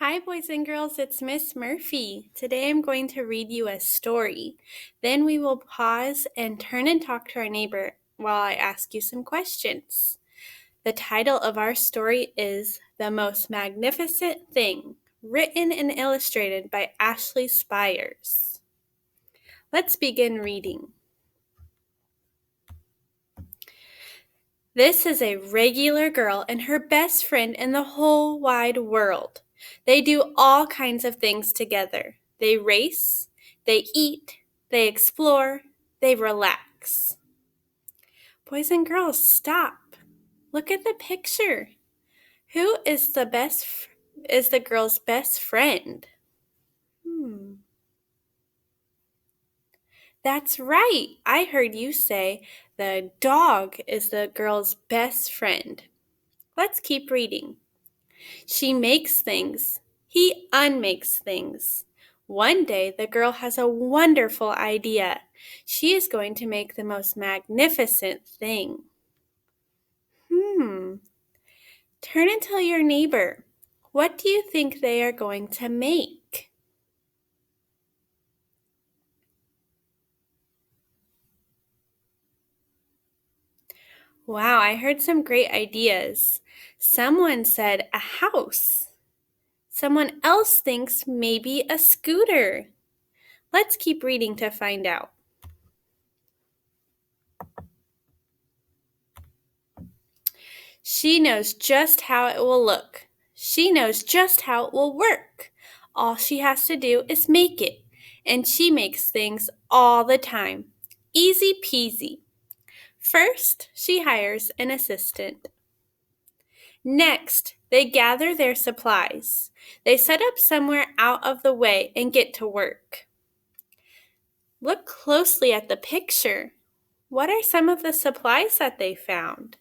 Hi, boys and girls, it's Miss Murphy. Today I'm going to read you a story. Then we will pause and turn and talk to our neighbor while I ask you some questions. The title of our story is The Most Magnificent Thing, written and illustrated by Ashley Spires. Let's begin reading. This is a regular girl and her best friend in the whole wide world. They do all kinds of things together. They race, they eat, they explore, they relax. Boys and girls, stop. Look at the picture. Who is the girl's best friend? That's right. I heard you say the dog is the girl's best friend. Let's keep reading. She makes things. He unmakes things. One day, the girl has a wonderful idea. She is going to make the most magnificent thing. Turn and tell your neighbor. What do you think they are going to make? Wow, I heard some great ideas. Someone said a house. Someone else thinks maybe a scooter. Let's keep reading to find out. She knows just how it will look. She knows just how it will work. All she has to do is make it, and she makes things all the time. Easy peasy. First, she hires an assistant. Next, they gather their supplies. They set up somewhere out of the way and get to work. Look closely at the picture. What are some of the supplies that they found?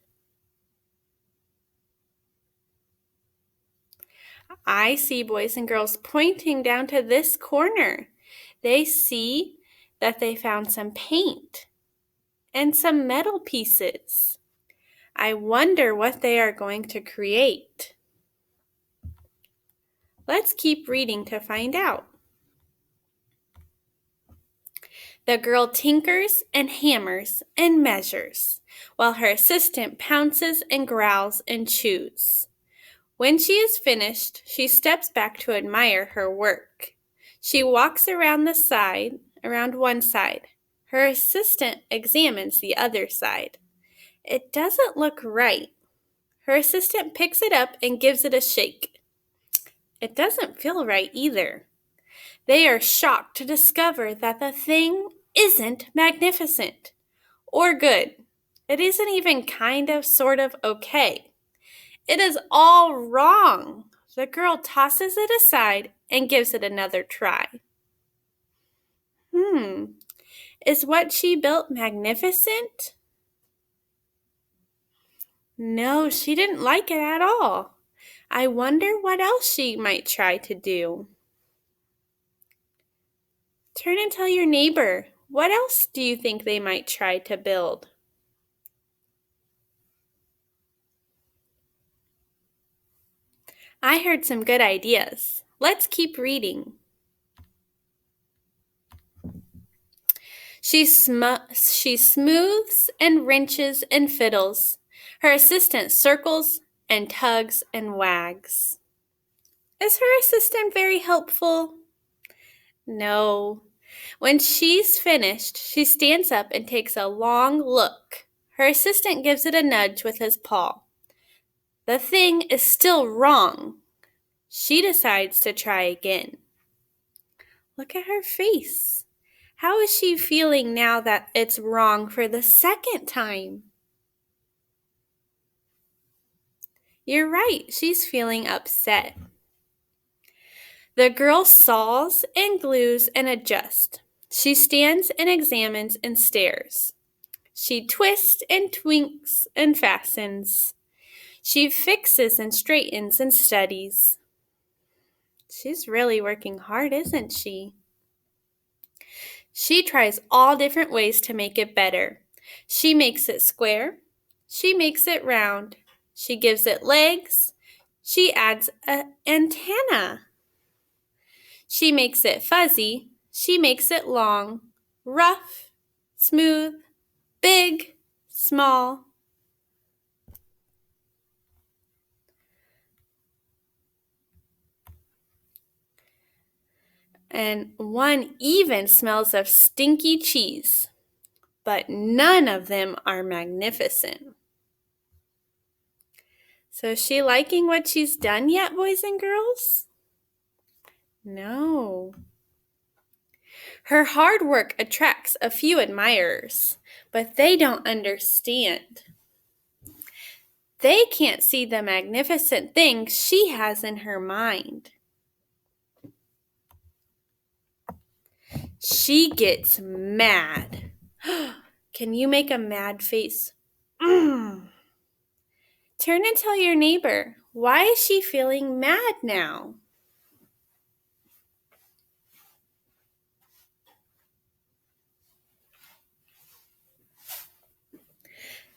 I see boys and girls pointing down to this corner. They see that they found some paint and some metal pieces. I wonder what they are going to create. Let's keep reading to find out. The girl tinkers and hammers and measures, while her assistant pounces and growls and chews. When she is finished, she steps back to admire her work. She walks around one side. Her assistant examines the other side. It doesn't look right. Her assistant picks it up and gives it a shake. It doesn't feel right either. They are shocked to discover that the thing isn't magnificent or good. It isn't even sort of okay. It is all wrong. The girl tosses it aside and gives it another try. Is what she built magnificent? No, she didn't like it at all. I wonder what else she might try to do. Turn and tell your neighbor. What else do you think they might try to build? I heard some good ideas. Let's keep reading. She smooths and wrenches and fiddles. Her assistant circles and tugs and wags. Is her assistant very helpful? No. When she's finished, she stands up and takes a long look. Her assistant gives it a nudge with his paw. The thing is still wrong. She decides to try again. Look at her face. How is she feeling now that it's wrong for the second time? You're right, she's feeling upset. The girl saws and glues and adjusts. She stands and examines and stares. She twists and twinks and fastens. She fixes and straightens and studies. She's really working hard, isn't she? She tries all different ways to make it better. She makes it square. She makes it round. She gives it legs. She adds an antenna. She makes it fuzzy. She makes it long, rough, smooth, big, small. And one even smells of stinky cheese. But none of them are magnificent. So is she liking what she's done yet, boys and girls? No. Her hard work attracts a few admirers, but they don't understand. They can't see the magnificent things she has in her mind. She gets mad. Can you make a mad face? Turn and tell your neighbor, why is she feeling mad now?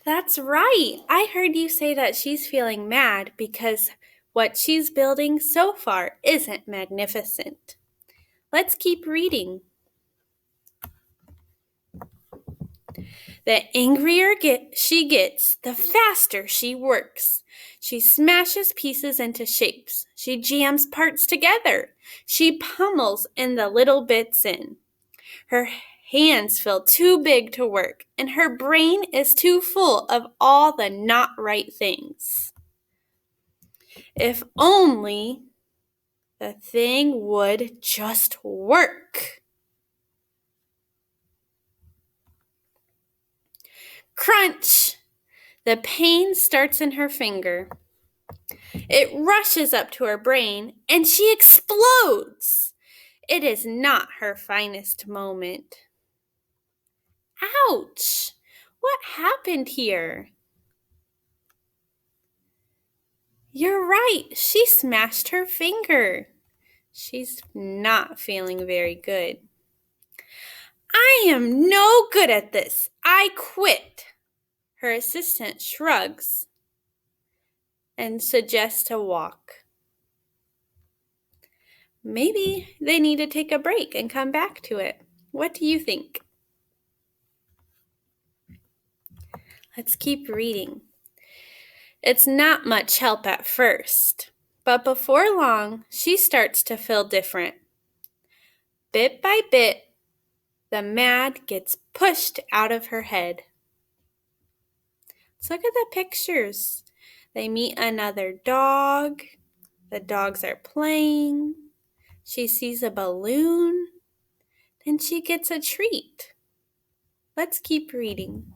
That's right. I heard you say that she's feeling mad because what she's building so far isn't magnificent. Let's keep reading. The angrier she gets, the faster she works. She smashes pieces into shapes. She jams parts together. She pummels the little bits in. Her hands feel too big to work, and her brain is too full of all the not right things. If only the thing would just work. Crunch! The pain starts in her finger. It rushes up to her brain, and she explodes. It is not her finest moment. Ouch! What happened here? You're right, she smashed her finger. She's not feeling very good. I am no good at this. I quit. Her assistant shrugs and suggests a walk. Maybe they need to take a break and come back to it. What do you think? Let's keep reading. It's not much help at first, but before long, she starts to feel different. Bit by bit, the mad gets pushed out of her head. Let's look at the pictures. They meet another dog. The dogs are playing. She sees a balloon. Then she gets a treat. Let's keep reading.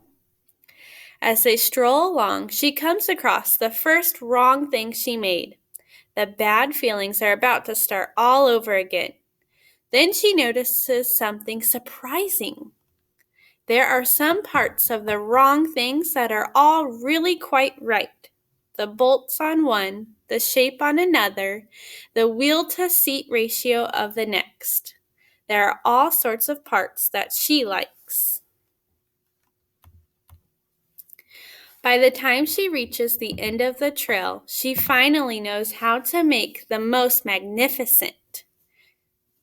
As they stroll along, she comes across the first wrong thing she made. The bad feelings are about to start all over again. Then she notices something surprising. There are some parts of the wrong things that are all really quite right. The bolts on one, the shape on another, the wheel-to-seat ratio of the next. There are all sorts of parts that she likes. By the time she reaches the end of the trail, she finally knows how to make the most magnificent.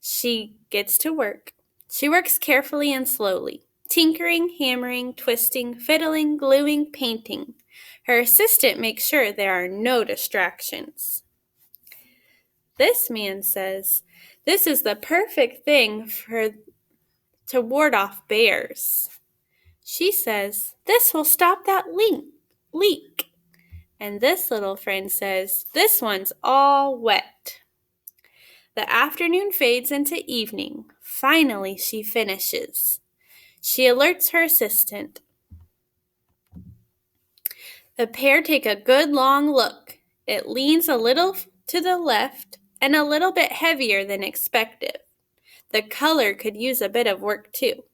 She gets to work. She works carefully and slowly, tinkering, hammering, twisting, fiddling, gluing, painting. Her assistant makes sure there are no distractions. This man says, this is the perfect thing to ward off bears. She says, this will stop that leak. And this little friend says, this one's all wet. The afternoon fades into evening. Finally, she finishes. She alerts her assistant. The pair take a good long look. It leans a little to the left and a little bit heavier than expected. The color could use a bit of work too,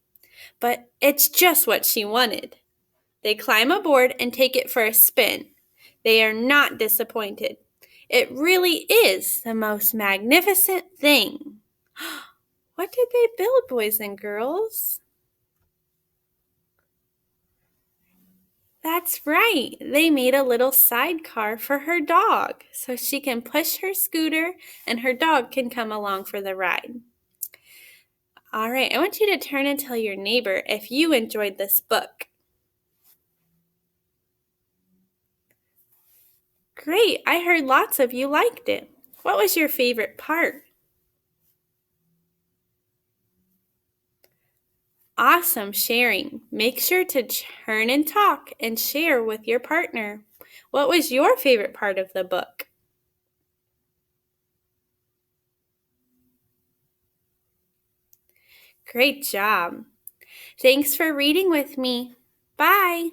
but it's just what she wanted. They climb aboard and take it for a spin. They are not disappointed. It really is the most magnificent thing. What did they build, boys and girls? That's right. They made a little sidecar for her dog so she can push her scooter and her dog can come along for the ride. All right, I want you to turn and tell your neighbor if you enjoyed this book. Great, I heard lots of you liked it. What was your favorite part? Awesome sharing. Make sure to turn and talk and share with your partner. What was your favorite part of the book? Great job. Thanks for reading with me. Bye.